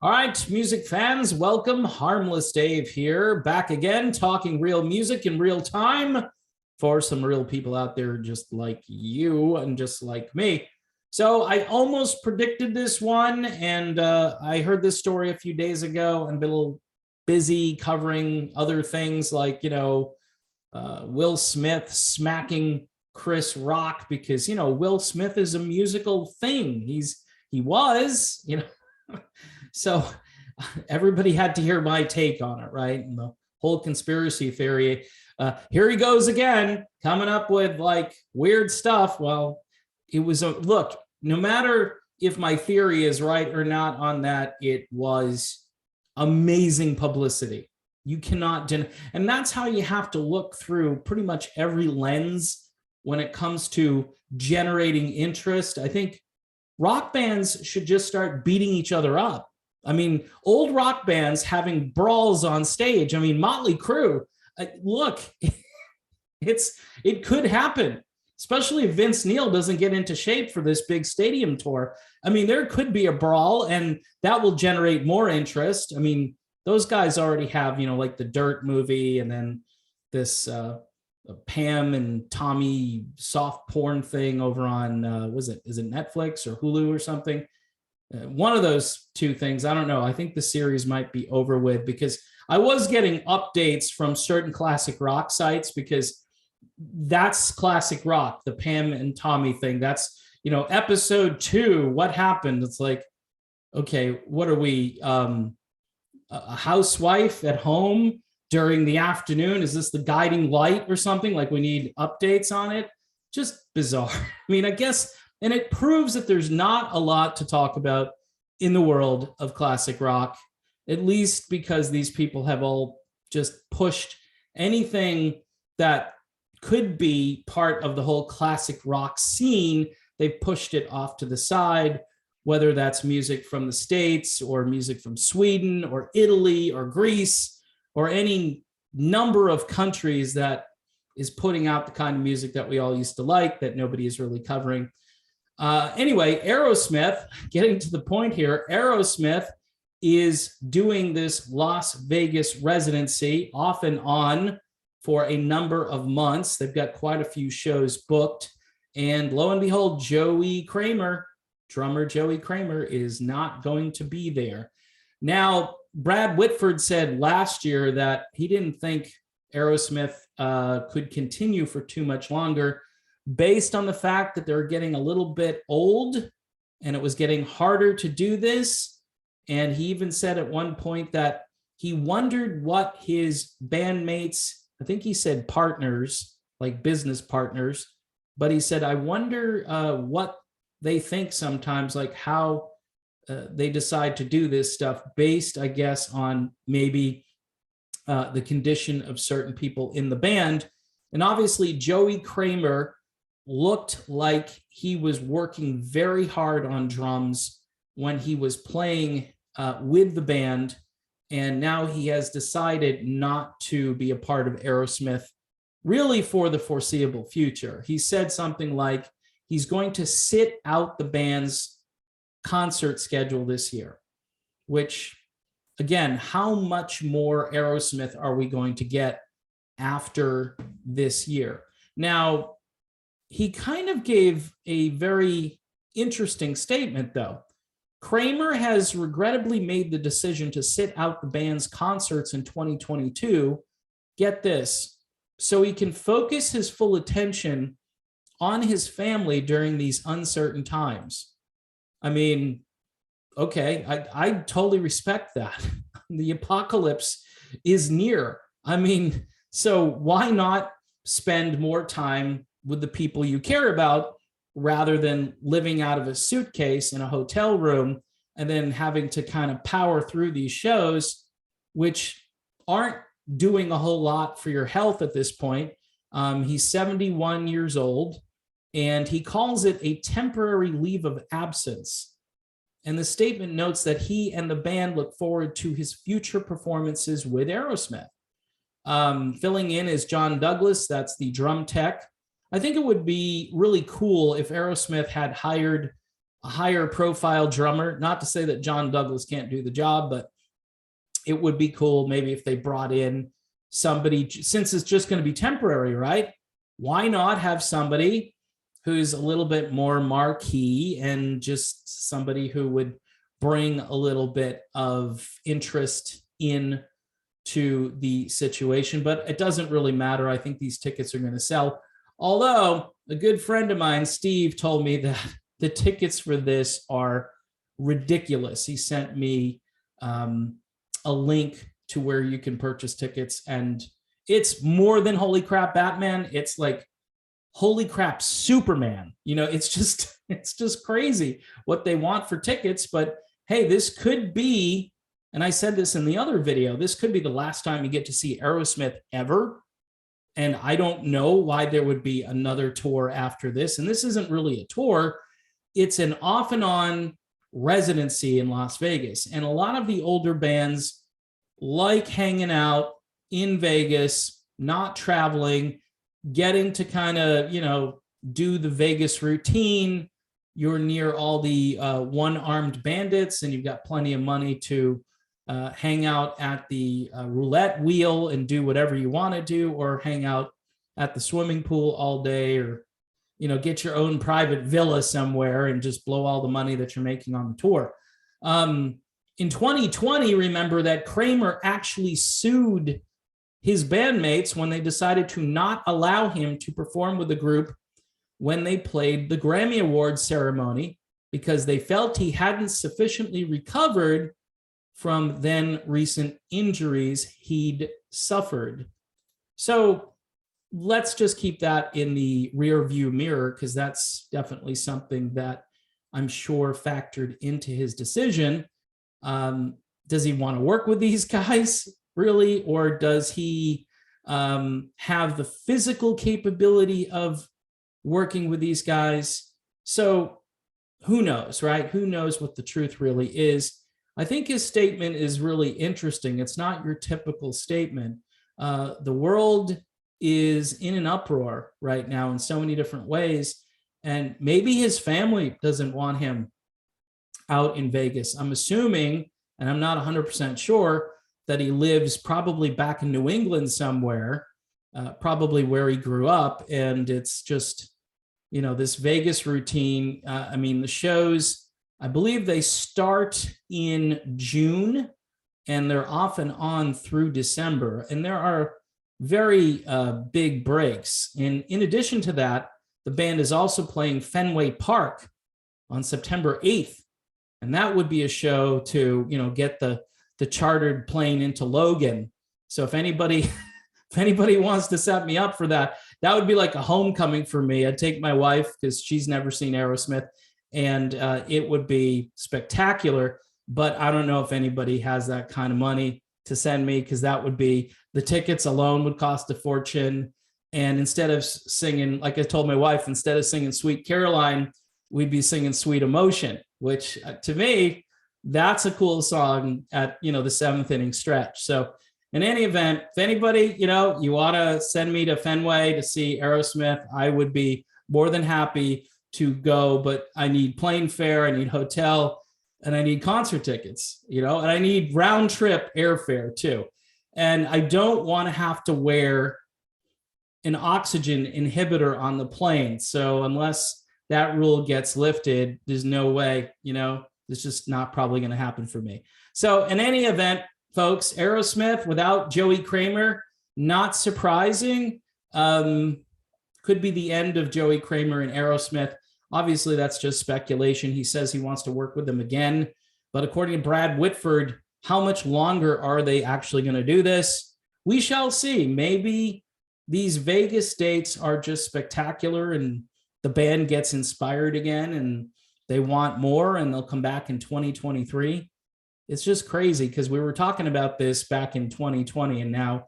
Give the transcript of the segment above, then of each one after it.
All right, music fans, welcome. Harmless Dave here, back again, talking real music in real time for some real people out there just like you and just like me. So I almost predicted this one, and I heard this story a few days ago and been a little busy covering other things like, Will Smith smacking Chris Rock because, Will Smith is a musical thing. He was, So everybody had to hear my take on it, right? And the whole conspiracy theory. Here he goes again, coming up with like weird stuff. Well, it was a look, no matter if my theory is right or not on that, it was amazing publicity. You cannot deny, and that's how you have to look through pretty much every lens when it comes to generating interest. I think rock bands should just start beating each other up. I mean, old rock bands having brawls on stage. I mean, Motley Crue, look, it could happen, especially if Vince Neil doesn't get into shape for this big stadium tour. I mean, there could be a brawl, and that will generate more interest. I mean, those guys already have, like the Dirt movie, and then this Pam and Tommy soft porn thing over on, is it Netflix or Hulu or something? One of those two things. I don't know. I think the series might be over with, because I was getting updates from certain classic rock sites, because that's classic rock, the Pam and Tommy thing. That's, episode 2. What happened? It's like, okay, what are we? A housewife at home during the afternoon? Is this the guiding light or something? Like, we need updates on it? Just bizarre. I mean, I guess, and it proves that there's not a lot to talk about in the world of classic rock, at least because these people have all just pushed anything that could be part of the whole classic rock scene. They've pushed it off to the side, whether that's music from the States or music from Sweden or Italy or Greece or any number of countries that is putting out the kind of music that we all used to like that nobody is really covering. Anyway, Aerosmith, getting to the point here, Aerosmith is doing this Las Vegas residency off and on for a number of months. They've got quite a few shows booked. And lo and behold, drummer Joey Kramer, is not going to be there. Now, Brad Whitford said last year that he didn't think Aerosmith could continue for too much longer, based on the fact that they're getting a little bit old and it was getting harder to do this. And he even said at one point that he wondered what his bandmates, I think he said partners, like business partners, but he said, I wonder what they think sometimes, like how they decide to do this stuff based, I guess, on maybe the condition of certain people in the band. And obviously, Joey Kramer looked like he was working very hard on drums when he was playing with the band. And now he has decided not to be a part of Aerosmith really for the foreseeable future. He said something like he's going to sit out the band's concert schedule this year, which, again, how much more Aerosmith are we going to get after this year? Now, he kind of gave a very interesting statement, though. Kramer has regrettably made the decision to sit out the band's concerts in 2022. Get this, so he can focus his full attention on his family during these uncertain times. I mean, okay, I totally respect that. The apocalypse is near. I mean, so why not spend more time with the people you care about rather than living out of a suitcase in a hotel room and then having to kind of power through these shows, which aren't doing a whole lot for your health at this point. He's 71 years old, and he calls it a temporary leave of absence. And the statement notes that he and the band look forward to his future performances with Aerosmith. Filling in is John Douglas, that's the drum tech. I think it would be really cool if Aerosmith had hired a higher profile drummer. Not to say that John Douglas can't do the job, but it would be cool maybe if they brought in somebody, since it's just going to be temporary, right? Why not have somebody who's a little bit more marquee and just somebody who would bring a little bit of interest in to the situation? But it doesn't really matter. I think these tickets are going to sell. Although a good friend of mine, Steve, told me that the tickets for this are ridiculous. He sent me a link to where you can purchase tickets, and it's more than holy crap Batman. It's like holy crap Superman. It's just crazy what they want for tickets. But hey, this could be, and I said this in the other video, this could be the last time you get to see Aerosmith ever. And I don't know why there would be another tour after this. And this isn't really a tour. It's an off and on residency in Las Vegas. And a lot of the older bands like hanging out in Vegas, not traveling, getting to kind of, do the Vegas routine. You're near all the one-armed bandits, and you've got plenty of money to hang out at the roulette wheel and do whatever you want to do, or hang out at the swimming pool all day, or get your own private villa somewhere and just blow all the money that you're making on the tour. In 2020, remember that Kramer actually sued his bandmates when they decided to not allow him to perform with the group when they played the Grammy Awards ceremony, because they felt he hadn't sufficiently recovered from then recent injuries he'd suffered. So let's just keep that in the rear view mirror, because that's definitely something that I'm sure factored into his decision. Does he want to work with these guys, really? Or does he have the physical capability of working with these guys? So who knows, right? Who knows what the truth really is? I think his statement is really interesting. It's not your typical statement. The world is in an uproar right now in so many different ways. And maybe his family doesn't want him out in Vegas. I'm assuming, and I'm not 100% sure, that he lives probably back in New England somewhere, probably where he grew up. And it's just, this Vegas routine. The shows, I believe they start in June and they're off and on through December. And there are very big breaks. And in addition to that, the band is also playing Fenway Park on September 8th. And that would be a show to, get the chartered plane into Logan. So if anybody wants to set me up for that, that would be like a homecoming for me. I'd take my wife because she's never seen Aerosmith, and it would be spectacular. But I don't know if anybody has that kind of money to send me, because that would be, the tickets alone would cost a fortune. And instead of singing, like I told my wife, instead of singing Sweet Caroline, we'd be singing Sweet Emotion, which to me, that's a cool song at, the seventh inning stretch. So in any event, if anybody, you want to send me to Fenway to see Aerosmith, I would be more than happy to go, but I need plane fare, I need hotel, and I need concert tickets, and I need round trip airfare too. And I don't want to have to wear an oxygen inhibitor on the plane. So unless that rule gets lifted, there's no way, it's just not probably going to happen for me. So in any event, folks, Aerosmith without Joey Kramer, not surprising. Could be the end of Joey Kramer and Aerosmith. Obviously, that's just speculation. He says he wants to work with them again. But according to Brad Whitford, how much longer are they actually going to do this? We shall see. Maybe these Vegas dates are just spectacular and the band gets inspired again and they want more and they'll come back in 2023. It's just crazy because we were talking about this back in 2020 and now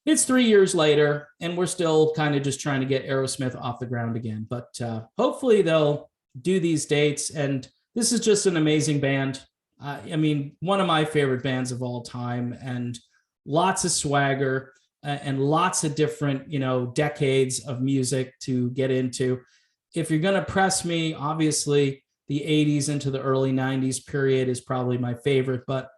it's 3 years later and we're still kind of just trying to get Aerosmith off the ground again. But hopefully they'll do these dates. And this is just an amazing band. One of my favorite bands of all time, and lots of swagger and lots of different, decades of music to get into. If you're going to press me, obviously the 80s into the early 90s period is probably my favorite. But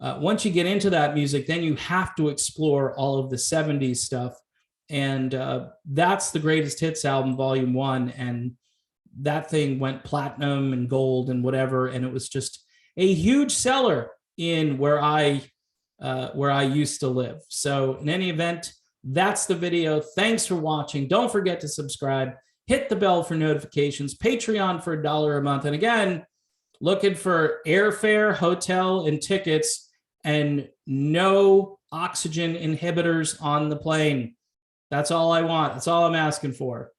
once you get into that music, then you have to explore all of the 70s stuff. And that's the Greatest Hits album, Volume 1. And that thing went platinum and gold and whatever. And it was just a huge seller in where I used to live. So in any event, that's the video. Thanks for watching. Don't forget to subscribe. Hit the bell for notifications. Patreon for $1 a month. And again, looking for airfare, hotel, and tickets, and no oxygen inhibitors on the plane. That's all I want. That's all I'm asking for.